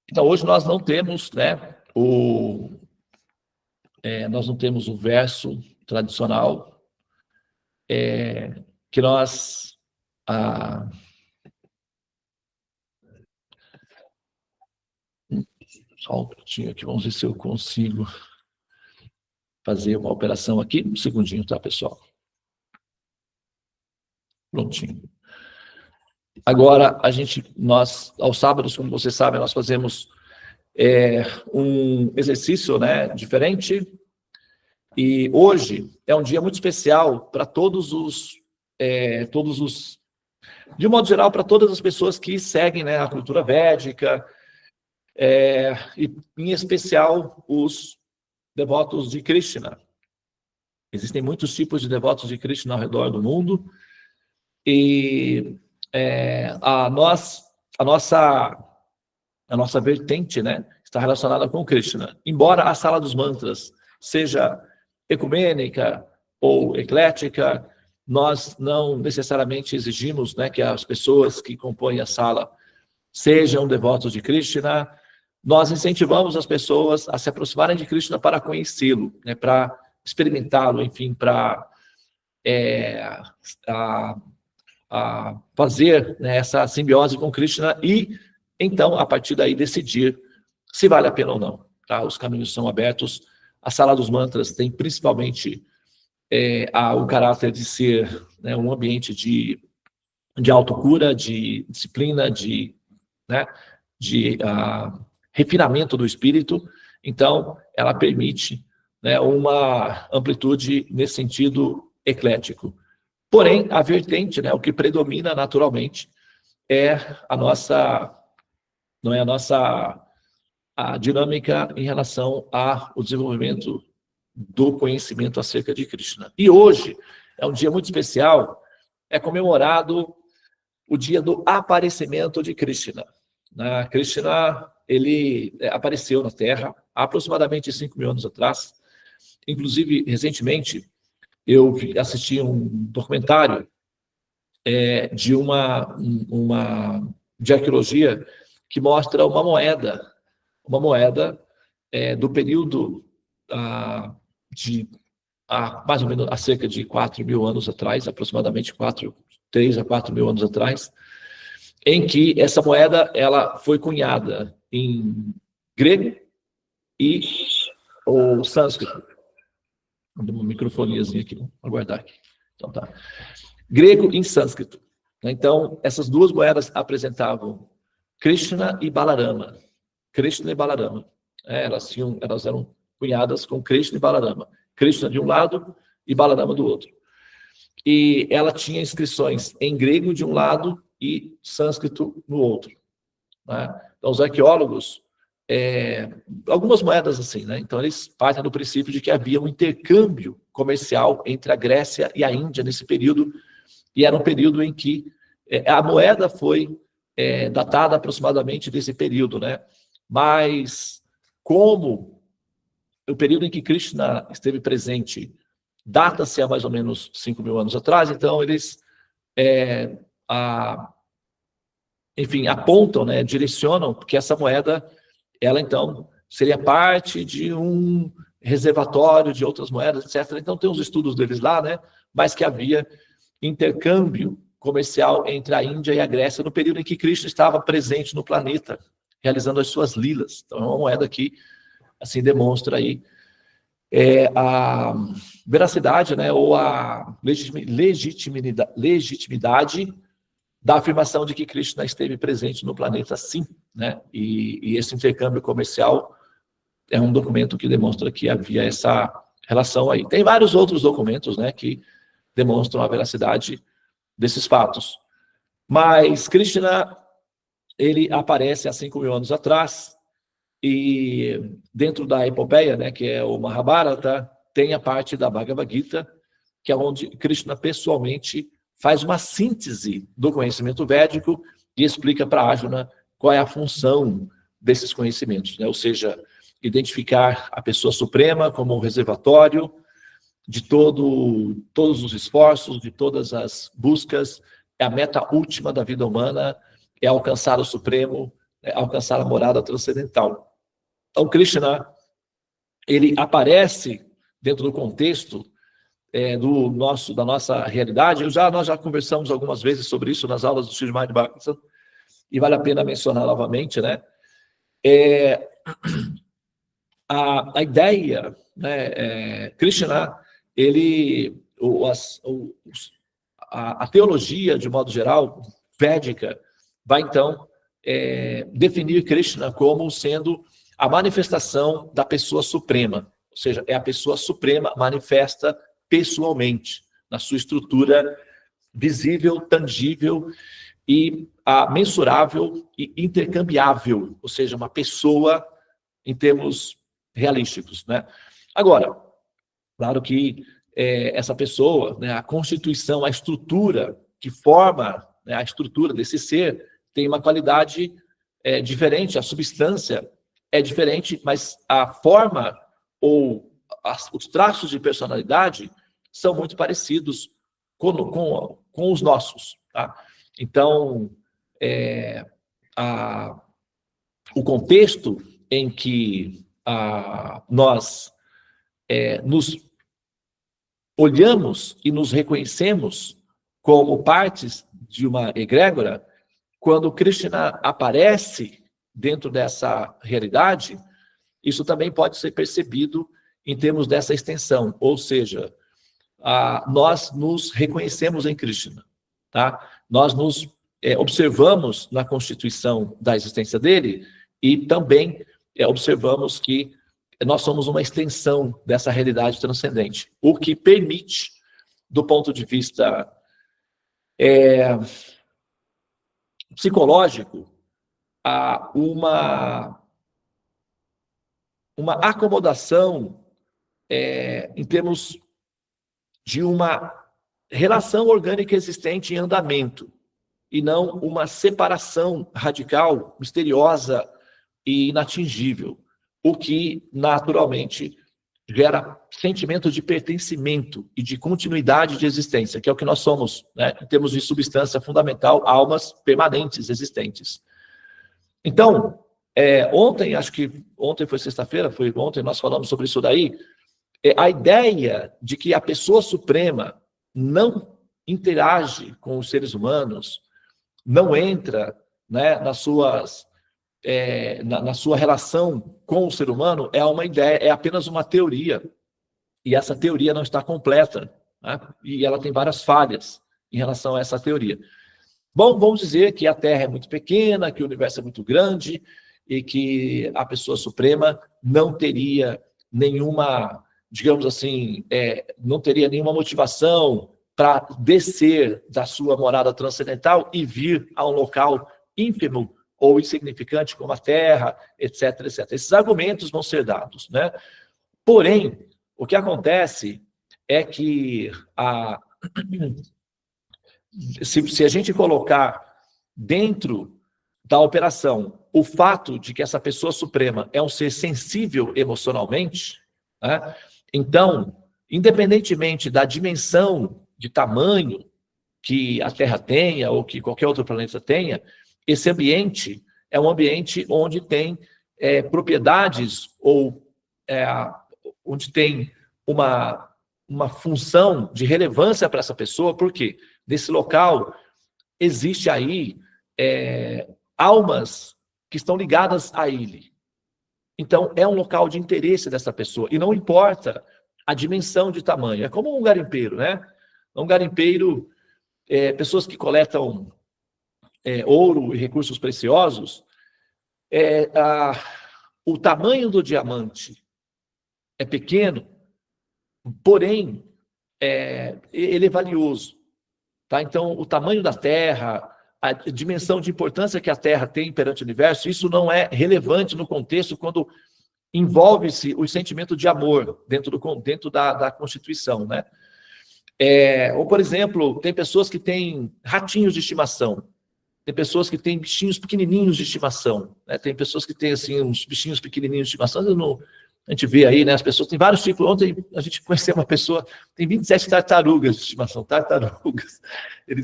Então, hoje nós não temos, né, nós não temos o verso tradicional que nós... Só um minutinho aqui, vamos ver se eu consigo fazer uma operação aqui. Um segundinho, tá, pessoal? Prontinho. Agora, nós, aos sábados, como vocês sabem, nós fazemos um exercício, né, diferente. E hoje é um dia muito especial para todos os, de um modo geral, para todas as pessoas que seguem, né, a cultura védica, e em especial os devotos de Krishna. Existem muitos tipos de devotos de Krishna ao redor do mundo, e a nossa vertente, né, está relacionada com Krishna. Embora a sala dos mantras seja ecumênica ou eclética, nós não necessariamente exigimos, né, que as pessoas que compõem a sala sejam devotos de Krishna. Nós incentivamos as pessoas a se aproximarem de Krishna para conhecê-lo, né, para experimentá-lo, enfim, para fazer, né, essa simbiose com Krishna e, então, a partir daí, decidir se vale a pena ou não. Tá? Os caminhos são abertos. A sala dos mantras tem principalmente o caráter de ser, né, um ambiente de autocura, de disciplina, de refinamento do espírito. Então, ela permite, né, uma amplitude nesse sentido eclético. Porém, a vertente, né, o que predomina naturalmente é a dinâmica em relação ao desenvolvimento do conhecimento acerca de Krishna. E hoje é um dia muito especial, é comemorado o dia do aparecimento de Krishna. Krishna, ele apareceu na Terra há aproximadamente 5.000 anos atrás. Inclusive, recentemente, eu assisti um documentário de uma de arqueologia que mostra uma moeda do período mais ou menos há cerca de 4.000 anos atrás, aproximadamente 3 a 4.000 anos atrás, em que essa moeda ela foi cunhada em grego e ou sânscrito. Vou dar uma microfoniazinha aqui, vamos aguardar aqui. Então tá. Grego e sânscrito. Então, essas duas moedas apresentavam Krishna e Balarama. Krishna e Balarama. Elas eram cunhadas com Krishna e Balarama. Krishna de um lado e Balarama do outro. E ela tinha inscrições em grego de um lado e sânscrito no outro. Né? Então, os arqueólogos, algumas moedas assim, né? Então eles partem do princípio de que havia um intercâmbio comercial entre a Grécia e a Índia nesse período, e era um período em que a moeda foi datada aproximadamente desse período, né? Mas como o período em que Krishna esteve presente data-se há mais ou menos 5.000 anos atrás, então eles enfim, apontam, né, direcionam que essa moeda, ela então seria parte de um reservatório de outras moedas, etc. Então tem os estudos deles lá, né, mas que havia intercâmbio comercial entre a Índia e a Grécia no período em que Krishna estava presente no planeta, realizando as suas lilas. Então é uma moeda que assim demonstra aí a veracidade, né, ou a legitimidade da afirmação de que Krishna esteve presente no planeta, sim, né? E esse intercâmbio comercial é um documento que demonstra que havia essa relação aí. Tem vários outros documentos, né, que demonstram a veracidade desses fatos. Mas Krishna, ele aparece há 5.000 anos atrás, e dentro da epopeia, né, que é o Mahabharata, tem a parte da Bhagavad Gita, que é onde Krishna pessoalmente faz uma síntese do conhecimento védico e explica para Arjuna qual é a função desses conhecimentos, né? Ou seja, identificar a pessoa suprema como um reservatório de todos os esforços, de todas as buscas, é a meta última da vida humana, é alcançar o Supremo alcançar a morada transcendental. Então, Krishna, ele aparece dentro do contexto da nossa realidade. Nós já conversamos algumas vezes sobre isso nas aulas do Srimad Bhagavatam, e vale a pena mencionar novamente, né? A ideia, né, Krishna, a teologia, de modo geral, védica, vai então definir Krishna como sendo a manifestação da pessoa suprema, ou seja, é a pessoa suprema manifesta pessoalmente, na sua estrutura visível, tangível e mensurável e intercambiável, ou seja, uma pessoa em termos realísticos, né? Agora, claro que essa pessoa, né, a constituição, a estrutura que forma, né, a estrutura desse ser tem uma qualidade diferente, a substância é diferente, mas a forma ou os traços de personalidade são muito parecidos com os nossos, tá? Então, o contexto em que nós nos olhamos e nos reconhecemos como partes de uma egrégora, quando Krishna aparece dentro dessa realidade, isso também pode ser percebido em termos dessa extensão, ou seja, nós nos reconhecemos em Krishna, tá? Nós nos observamos na constituição da existência dele e também observamos que nós somos uma extensão dessa realidade transcendente, o que permite, do ponto de vista psicológico, uma acomodação em termos de uma relação orgânica existente em andamento, e não uma separação radical, misteriosa e inatingível, o que naturalmente gera sentimento de pertencimento e de continuidade de existência, que é o que nós somos, né, em termos de substância fundamental, almas permanentes existentes. Então, ontem, acho que ontem foi sexta-feira, foi ontem nós falamos sobre isso daí, a ideia de que a pessoa suprema não interage com os seres humanos, não entra, né, na sua relação com o ser humano, é uma ideia, é apenas uma teoria. E essa teoria não está completa, né? E ela tem várias falhas em relação a essa teoria. Bom, vamos dizer que a Terra é muito pequena, que o universo é muito grande e que a pessoa suprema não teria nenhuma, digamos assim, não teria nenhuma motivação para descer da sua morada transcendental e vir a um local ínfimo ou insignificante como a Terra, etc, etc. Esses argumentos vão ser dados, né? Porém, o que acontece é que se a gente colocar dentro da operação o fato de que essa pessoa suprema é um ser sensível emocionalmente, né? Então, independentemente da dimensão de tamanho que a Terra tenha ou que qualquer outro planeta tenha, esse ambiente é um ambiente onde tem propriedades ou onde tem uma função de relevância para essa pessoa, porque nesse local existe aí almas que estão ligadas a ele. Então, é um local de interesse dessa pessoa, e não importa a dimensão de tamanho. É como um garimpeiro, né? Um garimpeiro, pessoas que coletam ouro e recursos preciosos, o tamanho do diamante é pequeno, porém, ele é valioso. Tá? Então, o tamanho da Terra, a dimensão de importância que a Terra tem perante o universo, isso não é relevante no contexto quando envolve-se o sentimento de amor dentro da Constituição, né? Ou, por exemplo, tem pessoas que têm ratinhos de estimação, tem pessoas que têm bichinhos pequenininhos de estimação, né? Tem pessoas que têm assim, uns bichinhos pequenininhos de estimação, a gente vê aí, né? As pessoas têm vários tipos. Ontem a gente conheceu uma pessoa, tem 27 tartarugas de estimação, tartarugas. Ele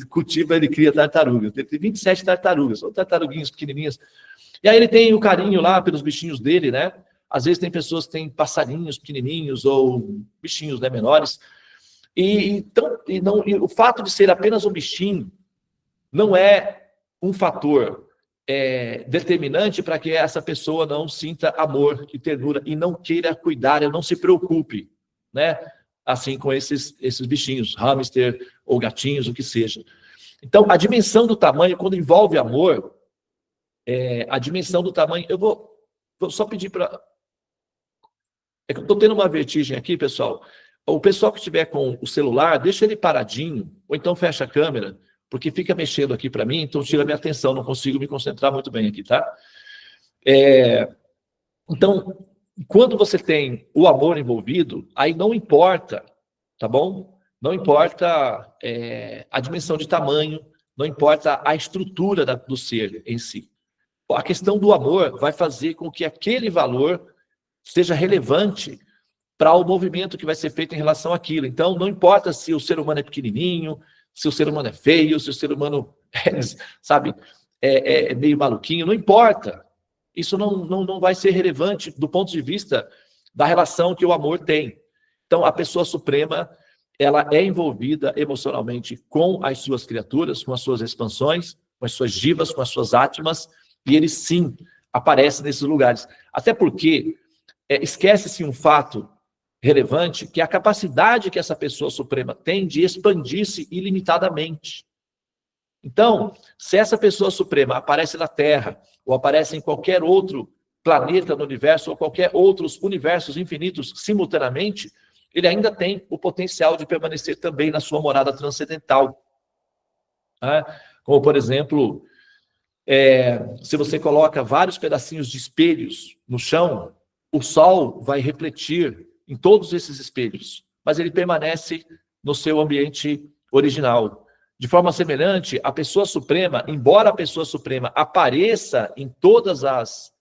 cria tartarugas. Ele tem 27 tartarugas, são tartaruguinhas pequenininhas. E aí ele tem o carinho lá pelos bichinhos dele, né? Às vezes tem pessoas que têm passarinhos pequenininhos ou bichinhos, né, menores. E o fato de ser apenas um bichinho não é um fator determinante para que essa pessoa não sinta amor e ternura e não queira cuidar, não se preocupe, né? Assim com esses bichinhos, hamster ou gatinhos, o que seja. Então, a dimensão do tamanho, quando envolve amor, a dimensão do tamanho... Eu vou só pedir para... É que eu estou tendo uma vertigem aqui, pessoal. O pessoal que estiver com o celular, deixa ele paradinho, ou então fecha a câmera, porque fica mexendo aqui para mim, então tira a minha atenção, não consigo me concentrar muito bem aqui, tá? Então, quando você tem o amor envolvido, aí não importa, tá bom? Não importa a dimensão de tamanho, não importa a estrutura do ser em si. A questão do amor vai fazer com que aquele valor seja relevante para o movimento que vai ser feito em relação àquilo. Então, não importa se o ser humano é pequenininho, se o ser humano é feio, se o ser humano sabe, é meio maluquinho, não importa. Isso não vai ser relevante do ponto de vista da relação que o amor tem. Então, a pessoa suprema, ela é envolvida emocionalmente com as suas criaturas, com as suas expansões, com as suas jivas, com as suas átimas, e ele sim aparece nesses lugares. Até porque esquece-se um fato relevante, que é a capacidade que essa pessoa suprema tem de expandir-se ilimitadamente. Então, se essa pessoa suprema aparece na Terra, ou aparece em qualquer outro planeta no universo, ou qualquer outros universos infinitos simultaneamente, ele ainda tem o potencial de permanecer também na sua morada transcendental. Como, por exemplo, se você coloca vários pedacinhos de espelhos no chão, o Sol vai refletir em todos esses espelhos, mas ele permanece no seu ambiente original. De forma semelhante, a pessoa suprema, embora a pessoa suprema apareça em todas as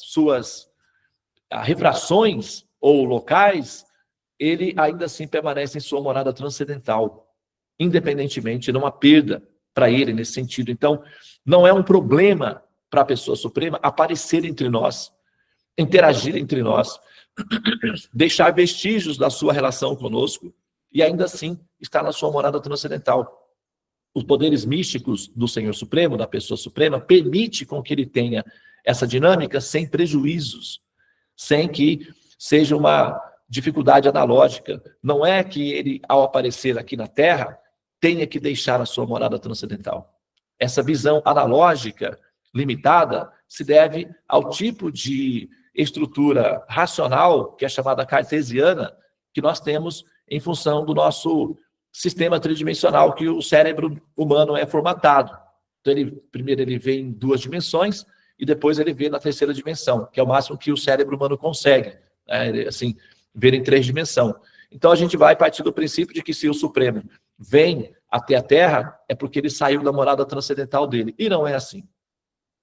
suas refrações ou locais, ele ainda assim permanece em sua morada transcendental, independentemente, não há perda para ele nesse sentido. Então, não é um problema para a pessoa suprema aparecer entre nós, interagir entre nós, deixar vestígios da sua relação conosco e ainda assim estar na sua morada transcendental. Os poderes místicos do Senhor Supremo, da pessoa suprema, permite com que ele tenha essa dinâmica sem prejuízos, sem que seja uma dificuldade analógica. Não é que ele, ao aparecer aqui na Terra, tenha que deixar a sua morada transcendental. Essa visão analógica, limitada, se deve ao tipo de estrutura racional, que é chamada cartesiana, que nós temos em função do nosso sistema tridimensional, que o cérebro humano é formatado. Então, primeiro ele vê em 2 dimensões, e depois ele vê na 3ª dimensão, que é o máximo que o cérebro humano consegue, assim, ver em 3 dimensões. Então, a gente vai partir do princípio de que se o Supremo vem até a Terra, é porque ele saiu da morada transcendental dele. E não é assim.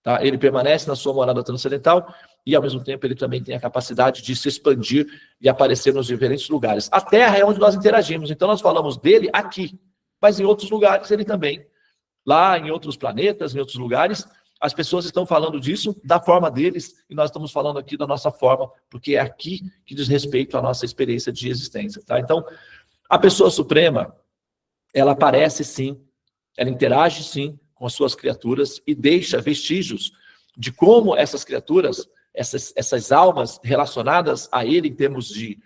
Tá? Ele permanece na sua morada transcendental e, ao mesmo tempo, ele também tem a capacidade de se expandir e aparecer nos diferentes lugares. A Terra é onde nós interagimos, então nós falamos dele aqui, mas em outros lugares ele também. Lá em outros planetas, em outros lugares, as pessoas estão falando disso da forma deles e nós estamos falando aqui da nossa forma, porque é aqui que diz respeito à nossa experiência de existência. Tá? Então, a pessoa suprema, ela aparece sim, ela interage sim com as suas criaturas e deixa vestígios de como essas criaturas, essas almas relacionadas a ele em termos de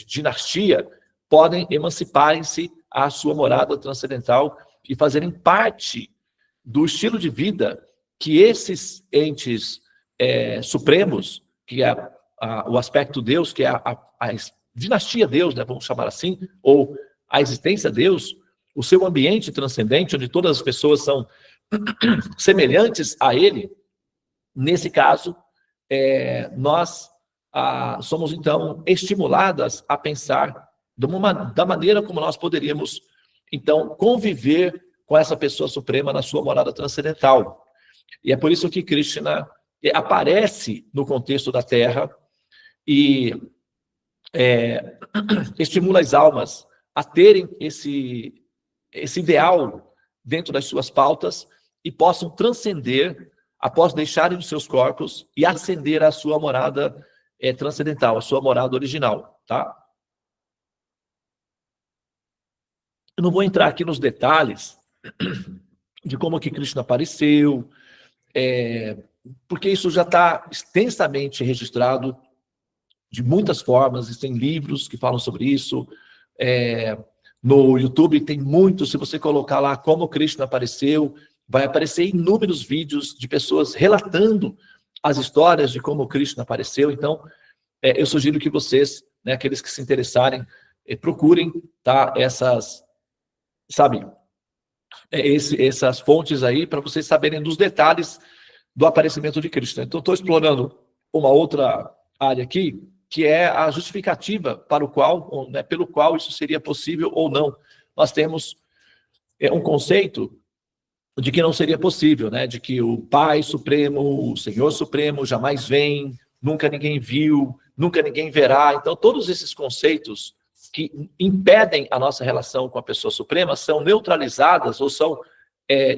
dinastia, podem emanciparem-se à sua morada transcendental e fazerem parte do estilo de vida que esses entes supremos, que é o aspecto Deus, que é a dinastia Deus, né, vamos chamar assim, ou a existência Deus, o seu ambiente transcendente, onde todas as pessoas são semelhantes a ele, nesse caso, nós somos, então, estimuladas a pensar da maneira como nós poderíamos, então, conviver com essa pessoa suprema na sua morada transcendental. E é por isso que Krishna aparece no contexto da Terra e estimula as almas a terem esse ideal dentro das suas pautas e possam transcender após deixarem os seus corpos e ascender à sua morada transcendental, à sua morada original, tá? Eu não vou entrar aqui nos detalhes de como que Krishna apareceu, porque isso já está extensamente registrado de muitas formas, existem livros que falam sobre isso, no YouTube tem muito, se você colocar lá como Krishna apareceu, vai aparecer inúmeros vídeos de pessoas relatando as histórias de como Krishna apareceu. Então, eu sugiro que vocês, né, aqueles que se interessarem, procurem, tá, essas fontes aí, para vocês saberem dos detalhes do aparecimento de Krishna. Então, estou explorando uma outra área aqui, que é a justificativa para o qual, né, pelo qual isso seria possível ou não. Nós temos um conceito de que não seria possível, né, de que o Pai Supremo, o Senhor Supremo jamais vem, nunca ninguém viu, nunca ninguém verá. Então, todos esses conceitos que impedem a nossa relação com a pessoa suprema são neutralizadas ou são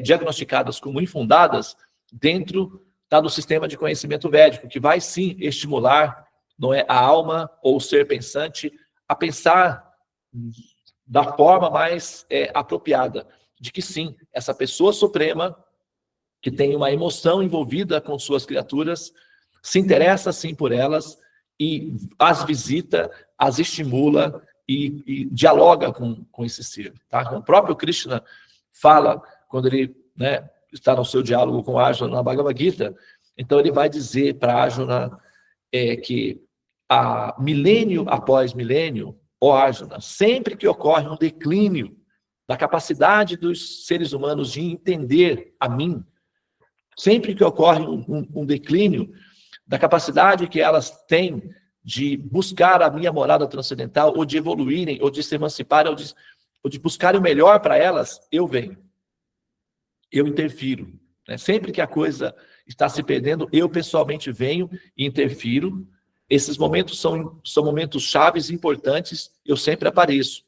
diagnosticadas como infundadas dentro do sistema de conhecimento védico, que vai sim estimular, não é, a alma ou o ser pensante a pensar da forma mais apropriada, de que sim, essa pessoa suprema, que tem uma emoção envolvida com suas criaturas, se interessa sim por elas e as visita, as estimula e dialoga com esse ser. Tá? O próprio Krishna fala, quando ele, né, está no seu diálogo com Arjuna na Bhagavad Gita, então ele vai dizer para Arjuna que milênio após milênio, ó Arjuna, sempre que ocorre um declínio da capacidade dos seres humanos de entender a mim, sempre que ocorre um declínio da capacidade que elas têm de buscar a minha morada transcendental, ou de evoluírem, ou de se emanciparem, ou de buscarem o melhor para elas, eu venho. Eu interfiro. Né? Sempre que a coisa está se perdendo, eu pessoalmente venho e interfiro. Esses momentos são momentos chaves importantes, eu sempre apareço.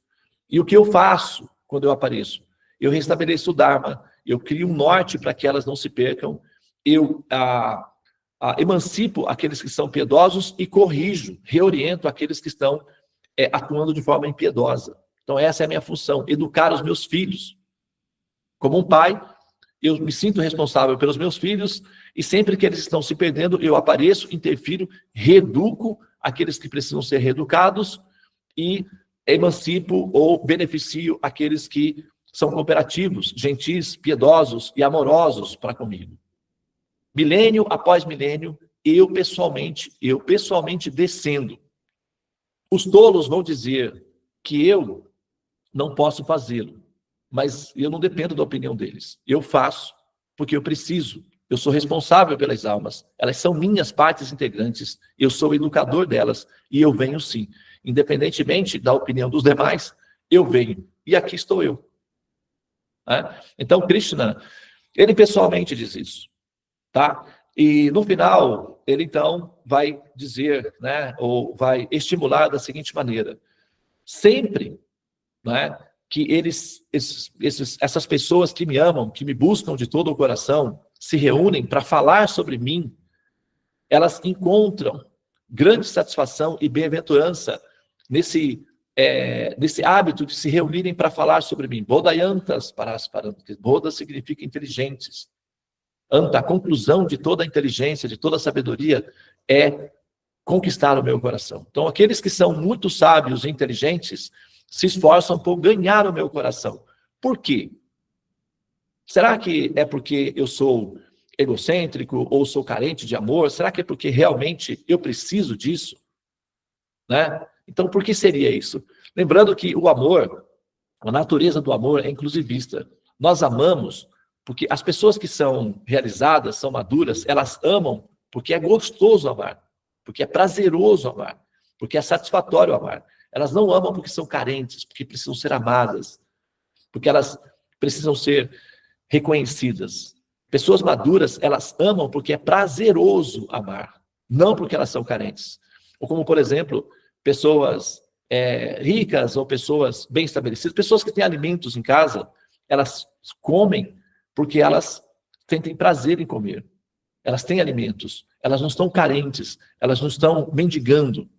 E o que eu faço quando eu apareço? Eu restabeleço o Dharma, eu crio um norte para que elas não se percam, eu emancipo aqueles que são piedosos e corrijo, reoriento aqueles que estão atuando de forma impiedosa. Então essa é a minha função, educar os meus filhos. Como um pai, eu me sinto responsável pelos meus filhos e sempre que eles estão se perdendo, eu apareço, interfiro, reeduco aqueles que precisam ser reeducados e emancipo ou beneficio aqueles que são cooperativos, gentis, piedosos e amorosos para comigo. Milênio após milênio, eu pessoalmente descendo. Os tolos vão dizer que eu não posso fazê-lo, mas eu não dependo da opinião deles. Eu faço porque eu preciso. Eu sou responsável pelas almas. Elas são minhas partes integrantes. Eu sou o educador delas e eu venho sim. Independentemente da opinião dos demais, eu venho. E aqui estou eu. Então, Krishna, ele pessoalmente diz isso. Tá? E no final, ele então vai dizer, né, ou vai estimular da seguinte maneira: sempre, né, que essas pessoas que me amam, que me buscam de todo o coração, se reúnem para falar sobre mim, elas encontram grande satisfação e bem-aventurança nesse hábito de se reunirem para falar sobre mim. Bodhayantas parasparantas. Bodha significa inteligentes. Anta, a conclusão de toda a inteligência, de toda a sabedoria, é conquistar o meu coração. Então, aqueles que são muito sábios e inteligentes se esforçam por ganhar o meu coração. Por quê? Será que é porque eu sou egocêntrico ou sou carente de amor? Será que é porque realmente eu preciso disso? Né? Então, por que seria isso? Lembrando que o amor, a natureza do amor é inclusivista. Nós amamos porque as pessoas que são realizadas, são maduras, elas amam porque é gostoso amar, porque é prazeroso amar, porque é satisfatório amar. Elas não amam porque são carentes, porque precisam ser amadas, porque elas precisam ser reconhecidas. Pessoas maduras, elas amam porque é prazeroso amar, não porque elas são carentes. Ou como, por exemplo, pessoas ricas ou pessoas bem estabelecidas, pessoas que têm alimentos em casa, elas comem porque elas sentem prazer em comer. Elas têm alimentos, elas não estão carentes, elas não estão mendigando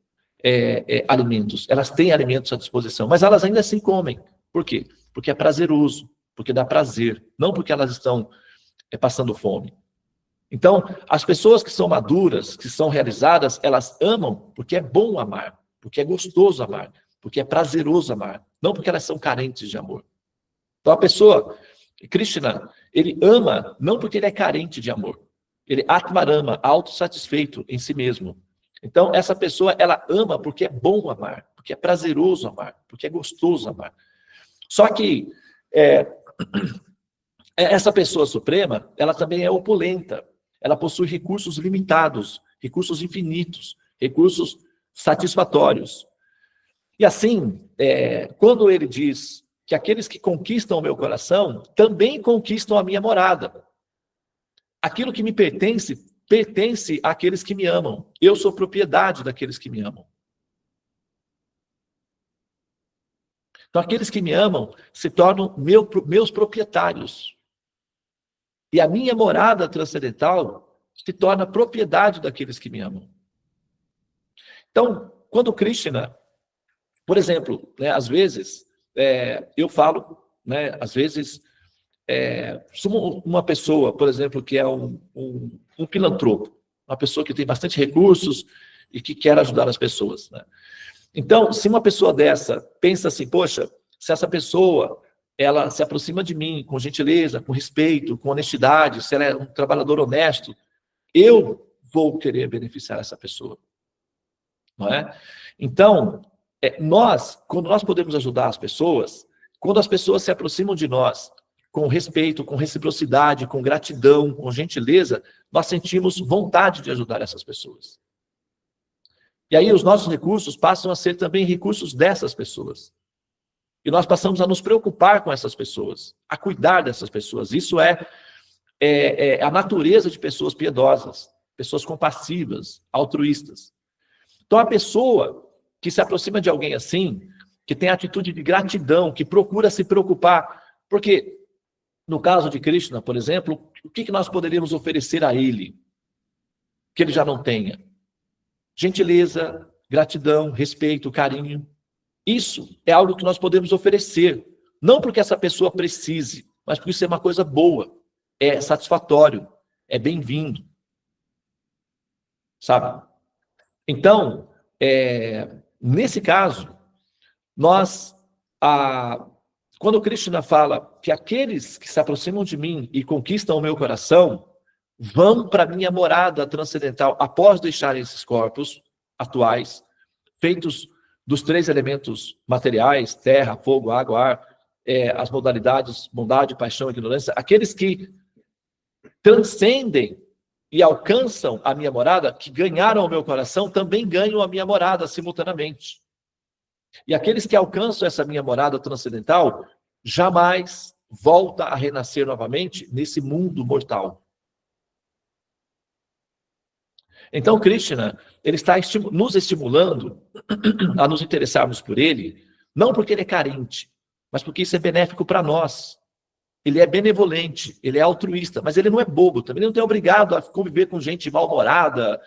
alimentos, elas têm alimentos à disposição, mas elas ainda assim comem. Por quê? Porque é prazeroso, porque dá prazer, não porque elas estão passando fome. Então, as pessoas que são maduras, que são realizadas, elas amam porque é bom amar, porque é gostoso amar, porque é prazeroso amar, não porque elas são carentes de amor. Então, a pessoa, Krishna, ele ama não porque ele é carente de amor. Ele atmarama, autossatisfeito em si mesmo. Então, essa pessoa, ela ama porque é bom amar, porque é prazeroso amar, porque é gostoso amar. Só que essa pessoa suprema, ela também é opulenta. Ela possui recursos limitados, recursos infinitos, recursos satisfatórios. E assim, quando ele diz que aqueles que conquistam o meu coração também conquistam a minha morada. Aquilo que me pertence, pertence àqueles que me amam. Eu sou propriedade daqueles que me amam. Então, aqueles que me amam se tornam meus proprietários. E a minha morada transcendental se torna propriedade daqueles que me amam. Então, quando Krishna, por exemplo, né, às vezes, eu falo, né, às vezes, uma pessoa, por exemplo, que é um filantropo, uma pessoa que tem bastante recursos e que quer ajudar as pessoas, né? Então, se uma pessoa dessa pensa assim, poxa, se essa pessoa ela se aproxima de mim com gentileza, com respeito, com honestidade, se ela é um trabalhador honesto, eu vou querer beneficiar essa pessoa, não é? Então, quando nós podemos ajudar as pessoas, quando as pessoas se aproximam de nós com respeito, com reciprocidade, com gratidão, com gentileza, nós sentimos vontade de ajudar essas pessoas. E aí os nossos recursos passam a ser também recursos dessas pessoas. E nós passamos a nos preocupar com essas pessoas, a cuidar dessas pessoas. Isso é a natureza de pessoas piedosas, pessoas compassivas, altruístas. Então, a pessoa que se aproxima de alguém assim, que tem atitude de gratidão, que procura se preocupar, porque, no caso de Krishna, por exemplo, o que nós poderíamos oferecer a ele, que ele já não tenha? Gentileza, gratidão, respeito, carinho. Isso é algo que nós podemos oferecer, não porque essa pessoa precise, mas porque isso é uma coisa boa, é satisfatório, é bem-vindo, sabe? Então, nesse caso, quando Krishna fala que aqueles que se aproximam de mim e conquistam o meu coração, vão para a minha morada transcendental após deixarem esses corpos atuais, feitos dos 3 elementos materiais, terra, fogo, água, ar, as modalidades, bondade, paixão e ignorância, aqueles que transcendem e alcançam a minha morada, que ganharam o meu coração, também ganham a minha morada simultaneamente. E aqueles que alcançam essa minha morada transcendental, jamais volta a renascer novamente nesse mundo mortal. Então, Krishna, ele está nos estimulando a nos interessarmos por ele, não porque ele é carente, mas porque isso é benéfico para nós. Ele é benevolente, ele é altruísta, mas ele não é bobo, também ele não é obrigado a conviver com gente mal-humorada,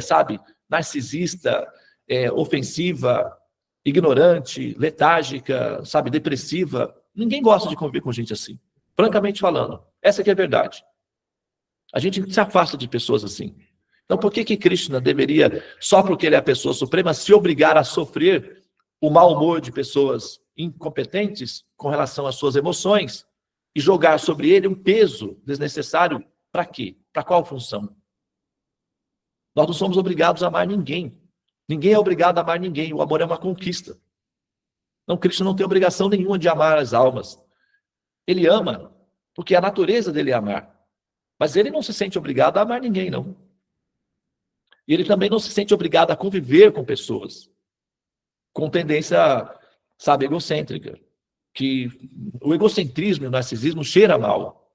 sabe, narcisista, ofensiva, ignorante, letárgica, sabe, depressiva. Ninguém gosta de conviver com gente assim, francamente falando. Essa que é a verdade. A gente se afasta de pessoas assim. Então, por que Krishna deveria, só porque ele é a pessoa suprema, se obrigar a sofrer o mau humor de pessoas incompetentes com relação às suas emoções e jogar sobre ele um peso desnecessário? Para quê? Para qual função? Nós não somos obrigados a amar ninguém. Ninguém é obrigado a amar ninguém. O amor é uma conquista. Não, Krishna não tem obrigação nenhuma de amar as almas. Ele ama, porque a natureza dele é amar. Mas ele não se sente obrigado a amar ninguém, não. E ele também não se sente obrigado a conviver com pessoas com tendência, sabe, egocêntrica. Que o egocentrismo e o narcisismo cheira mal.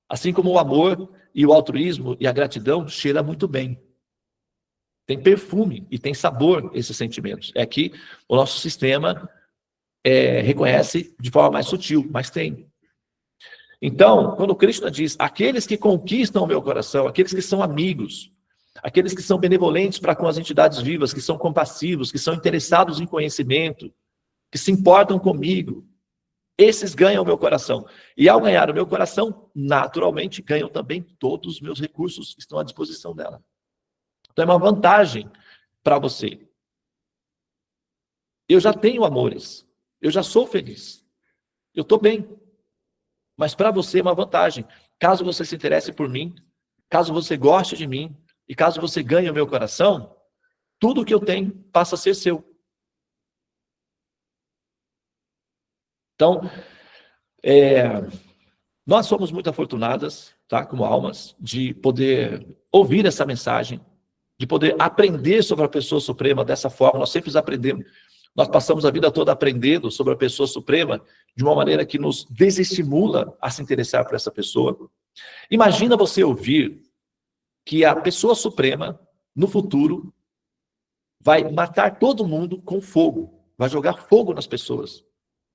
Assim como o amor e o altruísmo e a gratidão cheira muito bem. Tem perfume e tem sabor esses sentimentos. É que o nosso sistema reconhece de forma mais sutil, mas tem. Então, quando Krishna diz, aqueles que conquistam o meu coração, aqueles que são amigos, aqueles que são benevolentes para com as entidades vivas, que são compassivos, que são interessados em conhecimento, que se importam comigo, esses ganham o meu coração. E ao ganhar o meu coração, naturalmente, ganham também todos os meus recursos que estão à disposição dela. Então é uma vantagem para você. Eu já tenho amores, eu já sou feliz, eu estou bem. Mas para você é uma vantagem. Caso você se interesse por mim, caso você goste de mim, e caso você ganhe o meu coração, tudo que eu tenho passa a ser seu. Então, nós somos muito afortunadas, tá, como almas, de poder ouvir essa mensagem, de poder aprender sobre a pessoa suprema dessa forma. Nós sempre aprendemos. Nós passamos a vida toda aprendendo sobre a pessoa suprema de uma maneira que nos desestimula a se interessar por essa pessoa. Imagina você ouvir que a pessoa suprema, no futuro, vai matar todo mundo com fogo, vai jogar fogo nas pessoas.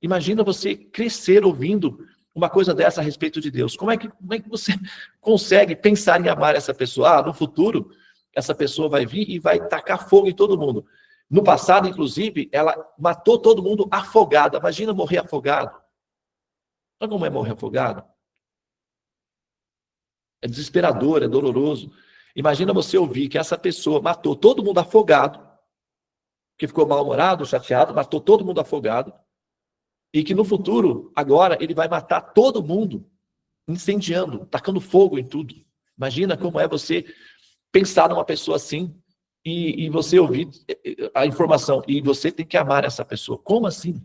Imagina você crescer ouvindo uma coisa dessa a respeito de Deus. Como é que você consegue pensar em amar essa pessoa? No futuro, essa pessoa vai vir e vai tacar fogo em todo mundo. No passado, inclusive, ela matou todo mundo afogada. Imagina morrer afogado. Sabe como é morrer afogado? É desesperador, é doloroso. Imagina você ouvir que essa pessoa matou todo mundo afogado, que ficou mal-humorado, chateado, matou todo mundo afogado, e que no futuro, agora, ele vai matar todo mundo, incendiando, tacando fogo em tudo. Imagina como é você pensar numa pessoa assim, e você ouvir a informação, e você tem que amar essa pessoa. Como assim?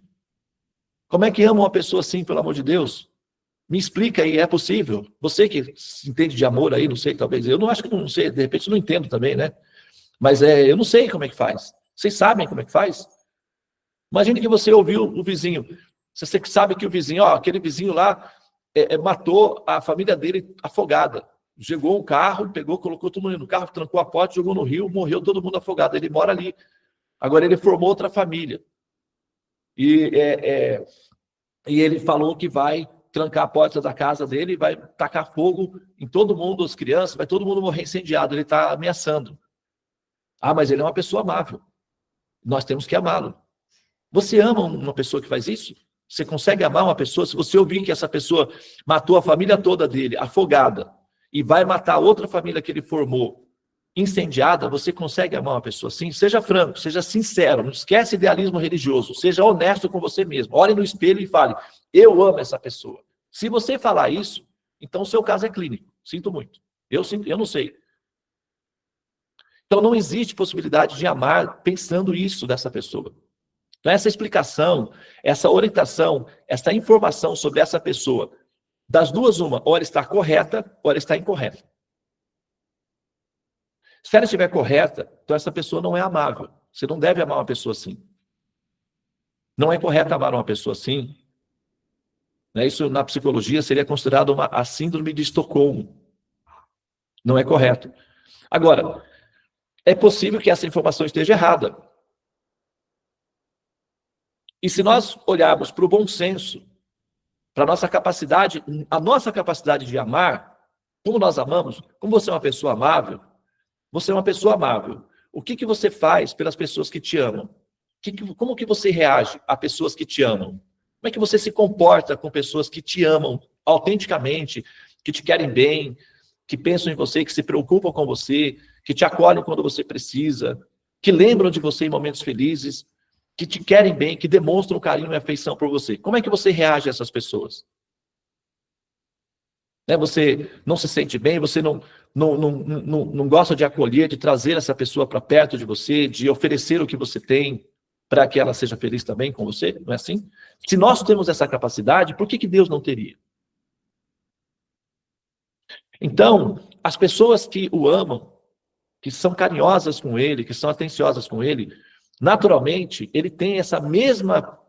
Como é que ama uma pessoa assim, pelo amor de Deus? Me explica aí, é possível? Você que se entende de amor aí, não sei, talvez. Eu não acho que não sei, de repente não entendo também, né? Mas eu não sei como é que faz. Vocês sabem como é que faz? Imagine que você ouviu o vizinho. Você sabe que o vizinho, aquele vizinho lá matou a família dele afogada. Chegou um carro, pegou, colocou todo mundo no carro, trancou a porta, jogou no rio, morreu todo mundo afogado. Ele mora ali. Agora ele formou outra família. E ele falou que vai trancar a porta da casa dele, vai tacar fogo em todo mundo, as crianças, vai todo mundo morrer incendiado. Ele está ameaçando. Mas ele é uma pessoa amável. Nós temos que amá-lo. Você ama uma pessoa que faz isso? Você consegue amar uma pessoa? Se você ouvir que essa pessoa matou a família toda dele, afogada, e vai matar outra família que ele formou, incendiada, você consegue amar uma pessoa assim? Seja franco, seja sincero, não esquece idealismo religioso, seja honesto com você mesmo. Olhe no espelho e fale, eu amo essa pessoa. Se você falar isso, então o seu caso é clínico. Sinto muito. Eu não sei. Então não existe possibilidade de amar pensando isso dessa pessoa. Então, essa explicação, essa orientação, essa informação sobre essa pessoa, das duas, uma, ou ela está correta, ou ela está incorreta. Se ela estiver correta, então essa pessoa não é amável. Você não deve amar uma pessoa assim. Não é correto amar uma pessoa assim. Isso na psicologia seria considerado a síndrome de Estocolmo. Não é correto. Agora, é possível que essa informação esteja errada. E se nós olharmos para o bom senso, para a nossa capacidade de amar, como nós amamos, como você é uma pessoa amável, você é uma pessoa amável. O que você faz pelas pessoas que te amam? Como que você reage a pessoas que te amam? Como é que você se comporta com pessoas que te amam autenticamente, que te querem bem, que pensam em você, que se preocupam com você, que te acolhem quando você precisa, que lembram de você em momentos felizes, que te querem bem, que demonstram carinho e afeição por você? Como é que você reage a essas pessoas? Você não se sente bem, você não gosta de acolher, de trazer essa pessoa para perto de você, de oferecer o que você tem para que ela seja feliz também com você, não é assim? Se nós temos essa capacidade, por que Deus não teria? Então, as pessoas que o amam, que são carinhosas com ele, que são atenciosas com ele, naturalmente, ele tem essa mesma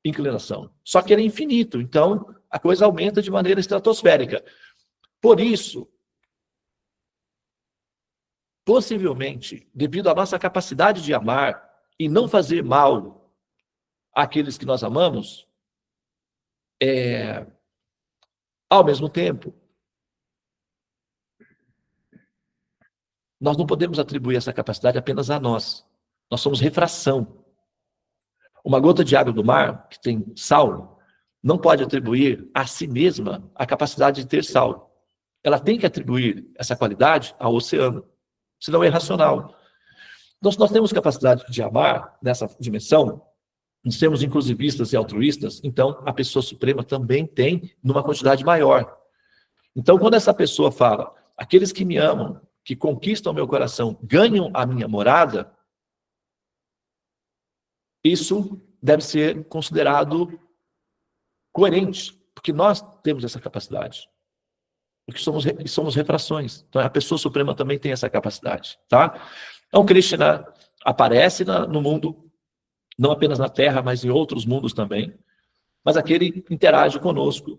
inclinação, só que ele é infinito, então a coisa aumenta de maneira estratosférica. Por isso, possivelmente, devido à nossa capacidade de amar e não fazer mal àqueles que nós amamos, ao mesmo tempo, nós não podemos atribuir essa capacidade apenas a nós. Nós somos refração. Uma gota de água do mar, que tem sal, não pode atribuir a si mesma a capacidade de ter sal. Ela tem que atribuir essa qualidade ao oceano, senão é irracional. Nós temos capacidade de amar nessa dimensão, nós sermos inclusivistas e altruístas, então a pessoa suprema também tem numa quantidade maior. Então, quando essa pessoa fala, aqueles que me amam, que conquistam meu coração, ganham a minha morada, isso deve ser considerado coerente, porque nós temos essa capacidade. Porque somos refrações. Então, a pessoa suprema também tem essa capacidade, tá? Então, Krishna aparece no mundo, não apenas na Terra, mas em outros mundos também. Mas aquele interage conosco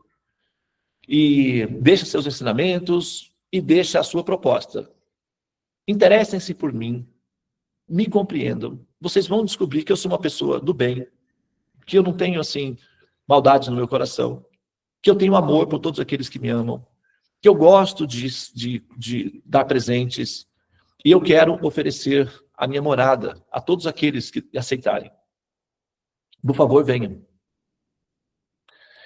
e deixa seus ensinamentos e deixa a sua proposta. Interessem-se por mim, me compreendam. Vocês vão descobrir que eu sou uma pessoa do bem, que eu não tenho, assim, maldades no meu coração, que eu tenho amor por todos aqueles que me amam, que eu gosto de dar presentes, e eu quero oferecer a minha morada a todos aqueles que aceitarem. Por favor, venham.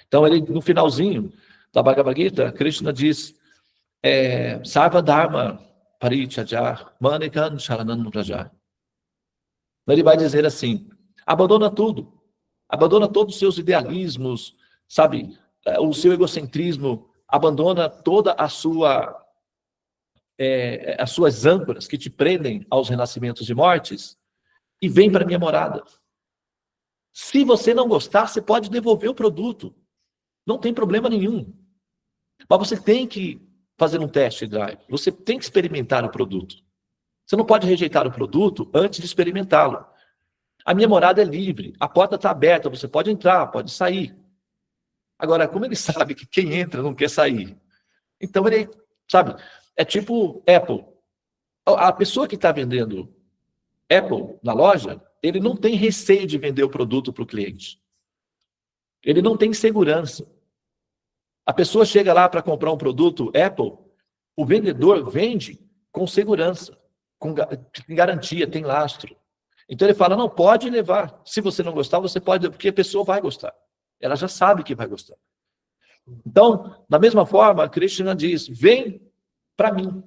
Então, ele, no finalzinho da Bhagavad Gita, Krishna diz, Sarva Dharma Parityajya Manikan Sharanam Raja. Ele vai dizer assim, abandona tudo, abandona todos os seus idealismos, sabe, o seu egocentrismo, abandona toda as suas âncoras que te prendem aos renascimentos e mortes e vem para a minha morada. Se você não gostar, você pode devolver o produto. Não tem problema nenhum. Mas você tem que fazer um test drive. Você tem que experimentar o produto. Você não pode rejeitar o produto antes de experimentá-lo. A minha morada é livre. A porta está aberta. Você pode entrar, pode sair. Agora, como ele sabe que quem entra não quer sair? Então ele, sabe, é tipo Apple. A pessoa que está vendendo Apple na loja, ele não tem receio de vender o produto para o cliente. Ele não tem segurança. A pessoa chega lá para comprar um produto Apple, o vendedor vende com segurança, com garantia, tem lastro. Então ele fala, não, pode levar. Se você não gostar, você pode, porque a pessoa vai gostar. Ela já sabe que vai gostar. Então, da mesma forma, Krishna diz, vem para mim,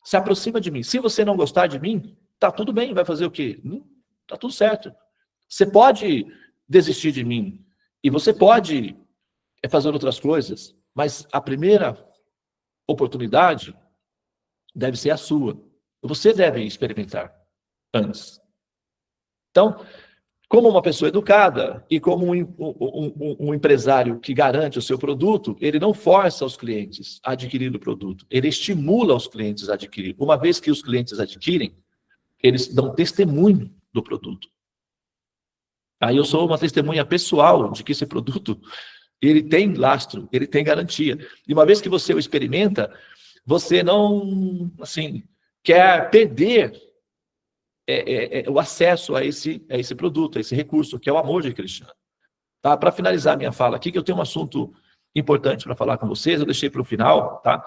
se aproxima de mim. Se você não gostar de mim, tá tudo bem, vai fazer o quê? Tá tudo certo. Você pode desistir de mim, e você pode fazer outras coisas, mas a primeira oportunidade deve ser a sua. Você deve experimentar antes. Então, como uma pessoa educada e como um empresário que garante o seu produto, ele não força os clientes a adquirir o produto, ele estimula os clientes a adquirir. Uma vez que os clientes adquirem, eles dão testemunho do produto. Aí eu sou uma testemunha pessoal de que esse produto, ele tem lastro, ele tem garantia. E uma vez que você o experimenta, você não, assim, quer perder o acesso a esse produto, a esse recurso, que é o amor de Krishna. Tá? Para finalizar minha fala aqui, que eu tenho um assunto importante para falar com vocês, eu deixei para o final, tá?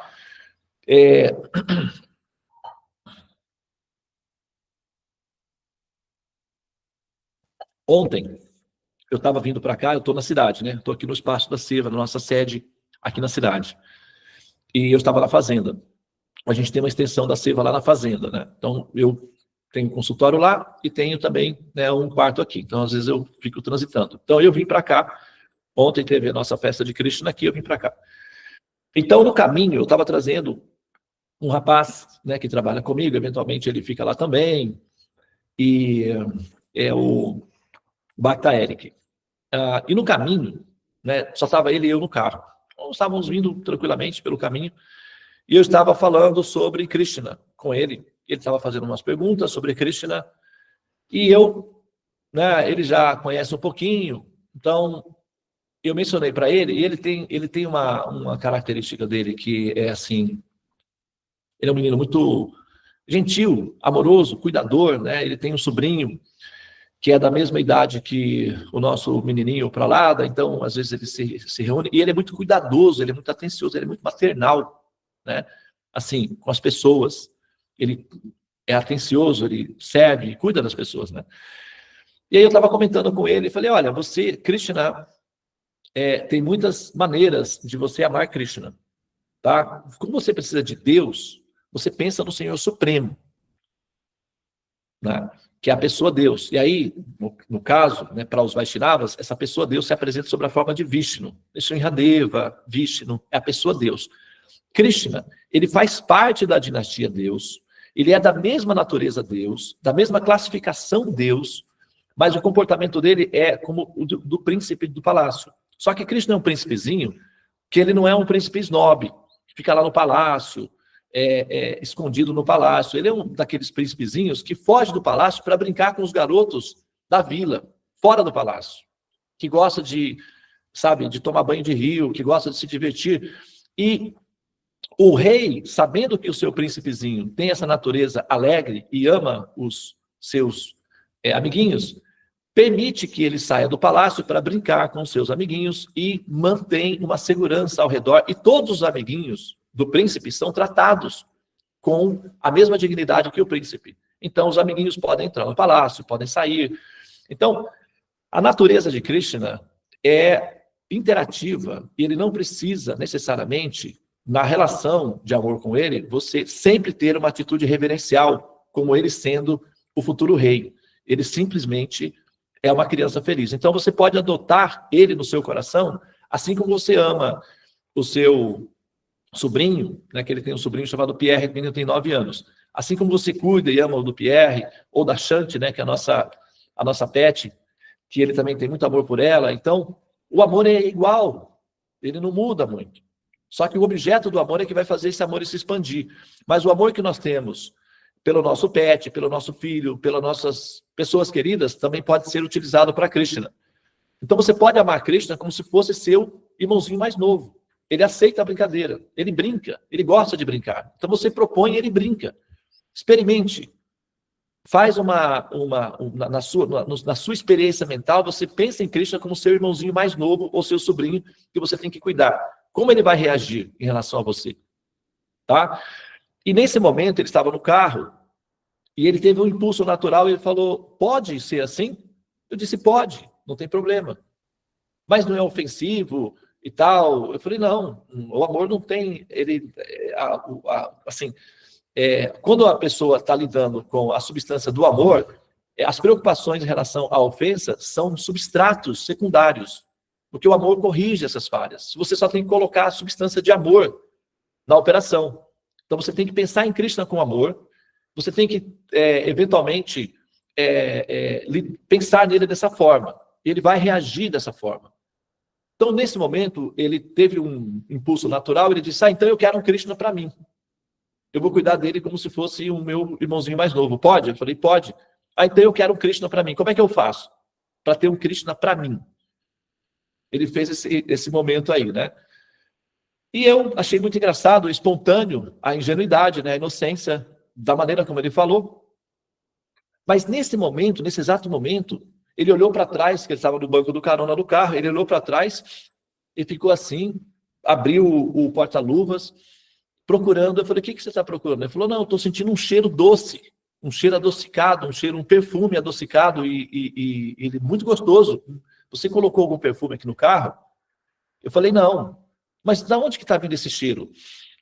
Ontem, eu estava vindo para cá, eu estou na cidade, né? Estou aqui no espaço da Seva, na nossa sede aqui na cidade. E eu estava na fazenda. A gente tem uma extensão da Seva lá na fazenda, né? Então, eu tenho um consultório lá e tenho também, né, um quarto aqui. Então, às vezes, eu fico transitando. Então, eu vim para cá. Ontem teve a nossa festa de Krishna aqui, eu vim para cá. Então, no caminho, eu estava trazendo um rapaz, né, que trabalha comigo, eventualmente ele fica lá também, e é o Bhakta Eric. E no caminho, né, só estava ele e eu no carro. Então, estávamos vindo tranquilamente pelo caminho, e eu estava falando sobre Krishna com ele. Ele estava fazendo umas perguntas sobre Krishna, e eu, né, ele já conhece um pouquinho, então eu mencionei para ele, e ele tem uma característica dele que é assim, ele é um menino muito gentil, amoroso, cuidador, né? Ele tem um sobrinho que é da mesma idade que o nosso menininho Pralada, então, às vezes, ele se reúne, e ele é muito cuidadoso, ele é muito atencioso, ele é muito maternal, né? Assim, com as pessoas. Ele é atencioso, ele serve, cuida das pessoas, né? E aí eu estava comentando com ele, falei, olha, você, Krishna, tem muitas maneiras de você amar Krishna, tá? Como você precisa de Deus, você pensa no Senhor Supremo, né? Que é a pessoa Deus. E aí, no caso, né, para os Vaishnavas, essa pessoa Deus se apresenta sob a forma de Vishnu. Vishnu, Vishnu, é a pessoa Deus. Krishna, ele faz parte da dinastia Deus, ele é da mesma natureza Deus, da mesma classificação Deus, mas o comportamento dele é como o do príncipe do palácio. Só que Krishna é um príncipezinho, que ele não é um príncipe snob, que fica lá no palácio, escondido no palácio. Ele é um daqueles príncipezinhos que foge do palácio para brincar com os garotos da vila, fora do palácio, que gosta de, sabe, de tomar banho de rio, que gosta de se divertir. E o rei, sabendo que o seu príncipezinho tem essa natureza alegre e ama os seus amiguinhos, permite que ele saia do palácio para brincar com os seus amiguinhos e mantém uma segurança ao redor. E todos os amiguinhos do príncipe são tratados com a mesma dignidade que o príncipe. Então, os amiguinhos podem entrar no palácio, podem sair. Então, a natureza de Krishna é interativa e ele não precisa necessariamente, na relação de amor com ele, você sempre ter uma atitude reverencial, como ele sendo o futuro rei. Ele simplesmente é uma criança feliz. Então, você pode adotar ele no seu coração, assim como você ama o seu sobrinho, né, que ele tem um sobrinho chamado Pierre, que tem 9 anos. Assim como você cuida e ama o do Pierre, ou da Shanti, né, que é a nossa pet, que ele também tem muito amor por ela. Então, o amor é igual, ele não muda muito. Só que o objeto do amor é que vai fazer esse amor se expandir. Mas o amor que nós temos pelo nosso pet, pelo nosso filho, pelas nossas pessoas queridas, também pode ser utilizado para Krishna. Então você pode amar Krishna como se fosse seu irmãozinho mais novo. Ele aceita a brincadeira, ele brinca, ele gosta de brincar. Então você propõe e ele brinca. Experimente. Faz na sua experiência mental, você pensa em Krishna como seu irmãozinho mais novo ou seu sobrinho que você tem que cuidar. Como ele vai reagir em relação a você? Tá? E nesse momento ele estava no carro e ele teve um impulso natural e ele falou, pode ser assim? Eu disse, pode, não tem problema. Mas não é ofensivo e tal. Eu falei, não, o amor não tem, quando a pessoa está lidando com a substância do amor, as preocupações em relação à ofensa são substratos secundários, porque o amor corrige essas falhas. Você só tem que colocar a substância de amor na operação. Então você tem que pensar em Krishna com amor, você tem que, eventualmente, pensar nele dessa forma. Ele vai reagir dessa forma. Então, nesse momento, ele teve um impulso natural, ele disse, então eu quero um Krishna para mim. Eu vou cuidar dele como se fosse o meu irmãozinho mais novo. Pode? Eu falei, pode. Então eu quero um Krishna para mim. Como é que eu faço para ter um Krishna para mim? Ele fez esse momento aí, né? E eu achei muito engraçado, espontâneo, a ingenuidade, né? A inocência, da maneira como ele falou. Mas nesse momento, nesse exato momento, ele olhou para trás, que ele estava no banco do carona do carro, ele olhou para trás e ficou assim, abriu o porta-luvas, procurando. Eu falei, o que você está procurando? Ele falou, não, eu estou sentindo um cheiro doce, um cheiro adocicado, um perfume adocicado e muito gostoso. Você colocou algum perfume aqui no carro? Eu falei, não. Mas de onde que está vindo esse cheiro?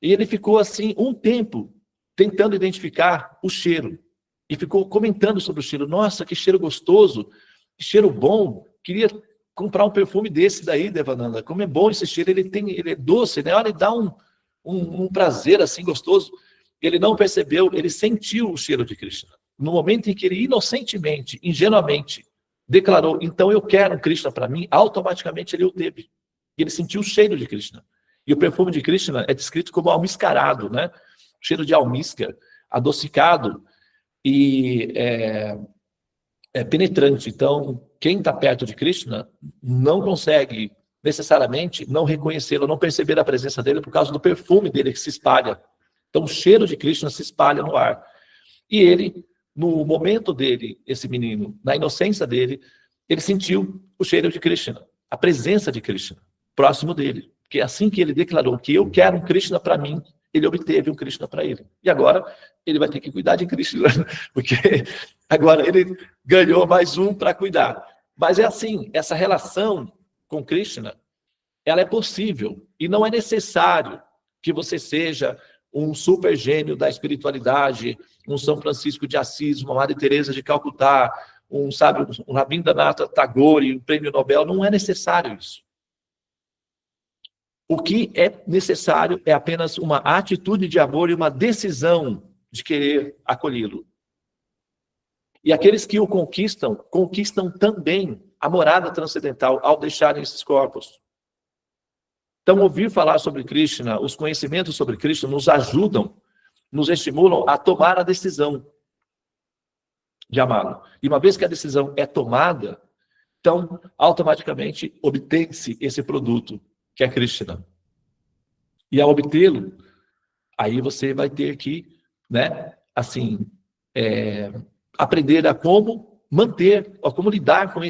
E ele ficou assim um tempo tentando identificar o cheiro. E ficou comentando sobre o cheiro. Nossa, que cheiro gostoso, que cheiro bom. Queria comprar um perfume desse daí, Devananda. Como é bom esse cheiro, ele é doce, né? Olha, ele dá um prazer assim gostoso. Ele não percebeu, ele sentiu o cheiro de Krishna. No momento em que ele inocentemente, ingenuamente, declarou, então eu quero um Krishna para mim, automaticamente ele o teve. Ele sentiu o cheiro de Krishna. E o perfume de Krishna é descrito como almiscarado, né? Cheiro de almíscar, adocicado e penetrante. Então, quem está perto de Krishna não consegue necessariamente não reconhecê-lo, não perceber a presença dele por causa do perfume dele que se espalha. Então, o cheiro de Krishna se espalha no ar. E ele no momento dele, esse menino, na inocência dele, ele sentiu o cheiro de Krishna, a presença de Krishna, próximo dele. Porque assim que ele declarou que eu quero um Krishna para mim, ele obteve um Krishna para ele. E agora ele vai ter que cuidar de Krishna, porque agora ele ganhou mais um para cuidar. Mas é assim, essa relação com Krishna, ela é possível e não é necessário que você seja um super gênio da espiritualidade, um São Francisco de Assis, uma Madre Teresa de Calcutá, um Rabindranath Tagore, um prêmio Nobel. Não é necessário isso. O que é necessário é apenas uma atitude de amor e uma decisão de querer acolhê-lo. E aqueles que o conquistam, conquistam também a morada transcendental ao deixarem esses corpos. Então, ouvir falar sobre Krishna, os conhecimentos sobre Krishna nos ajudam, nos estimulam a tomar a decisão de amá-lo. E uma vez que a decisão é tomada, então, automaticamente, obtém-se esse produto, que é Krishna. E ao obtê-lo, aí você vai ter que, né, assim, aprender a como manter, a como lidar com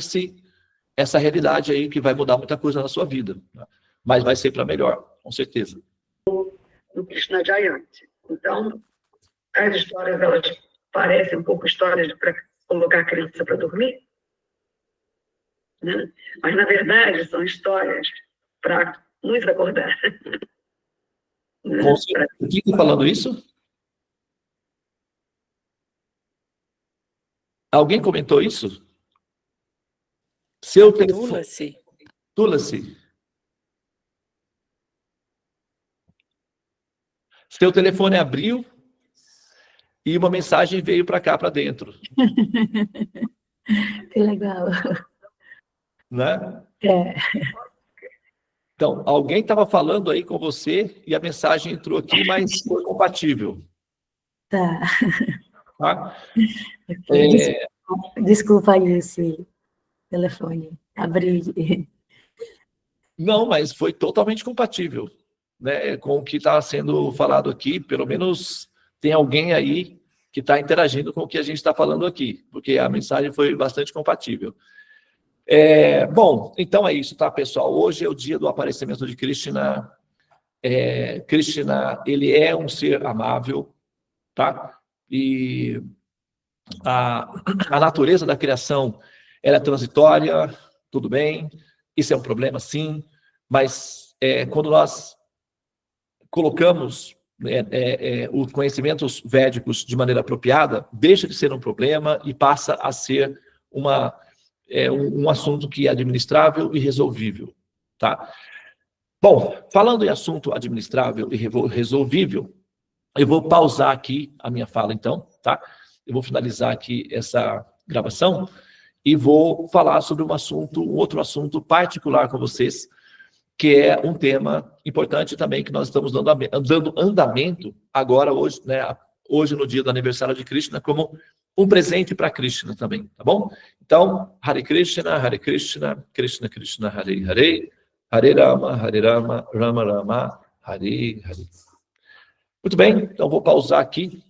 essa realidade aí que vai mudar muita coisa na sua vida. Né? Mas vai ser para melhor, com certeza. No Krishna Jayanti. Então, as histórias, elas parecem um pouco histórias para colocar a criança para dormir, né? Mas, na verdade, são histórias para nos acordar. Né? O que está falando isso? Alguém comentou isso? Seu telefone. Tulasi. Seu telefone abriu e uma mensagem veio para cá, para dentro. Que legal. Né? É. Então, alguém estava falando aí com você e a mensagem entrou aqui, mas foi compatível. Tá. Tá? Desculpa aí esse telefone. Abri. Não, mas foi totalmente compatível, né, com o que está sendo falado aqui. Pelo menos tem alguém aí que está interagindo com o que a gente está falando aqui, porque a mensagem foi bastante compatível. Bom, então é isso, tá, pessoal? Hoje é o dia do aparecimento de Krishna. Krishna, ele é um ser amável, tá? E a natureza da criação, ela é transitória, tudo bem, isso é um problema, sim, mas quando nós colocamos os conhecimentos védicos de maneira apropriada, deixa de ser um problema e passa a ser um assunto que é administrável e resolvível, tá? Bom, falando em assunto administrável e resolvível, eu vou pausar aqui a minha fala, então, tá? Eu vou finalizar aqui essa gravação e vou falar sobre um outro assunto particular com vocês, que é um tema importante também, que nós estamos dando andamento agora, hoje, né, hoje no dia do aniversário de Krishna, como um presente para Krishna também, tá bom? Então, Hare Krishna, Krishna Krishna, Hare Hare, Hare Rama, Rama Rama, Hare Hare. Muito bem, então vou pausar aqui.